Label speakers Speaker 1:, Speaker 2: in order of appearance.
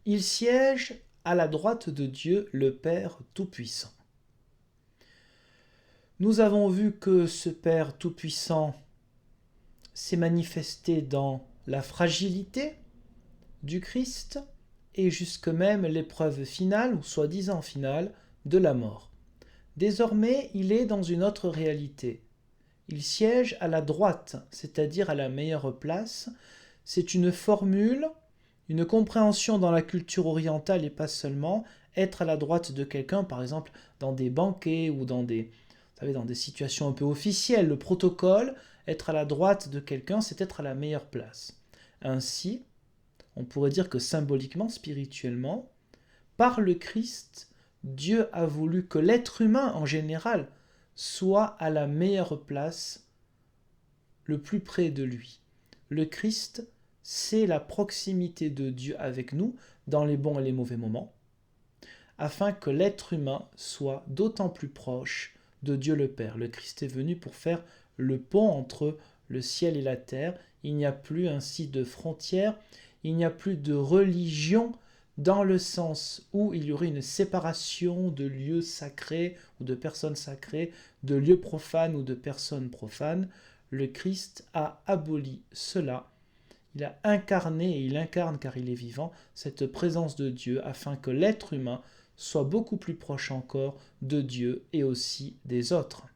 Speaker 1: Il siège à la droite de Dieu, le Père Tout-Puissant. Nous avons vu que ce Père Tout-Puissant s'est manifesté dans la fragilité du Christ et jusque même l'épreuve finale, ou soi-disant finale, de la mort. Désormais, il est dans une autre réalité. Il siège à la droite, c'est-à-dire à la meilleure place. C'est une formule, une compréhension dans la culture orientale et pas seulement, être à la droite de quelqu'un, par exemple dans des banquets ou dans des situations un peu officielles. Le protocole, être à la droite de quelqu'un, c'est être à la meilleure place. Ainsi, on pourrait dire que symboliquement, spirituellement, par le Christ, Dieu a voulu que l'être humain en général soit à la meilleure place, le plus près de lui. Le Christ, c'est la proximité de Dieu avec nous dans les bons et les mauvais moments, afin que l'être humain soit d'autant plus proche de Dieu le Père. Le Christ est venu pour faire le pont entre le ciel et la terre. Il n'y a plus ainsi de frontières, il n'y a plus de religion dans le sens où il y aurait une séparation de lieux sacrés ou de personnes sacrées, de lieux profanes ou de personnes profanes. Le Christ a aboli cela. Il a incarné, et il incarne car il est vivant, cette présence de Dieu afin que l'être humain soit beaucoup plus proche encore de Dieu et aussi des autres.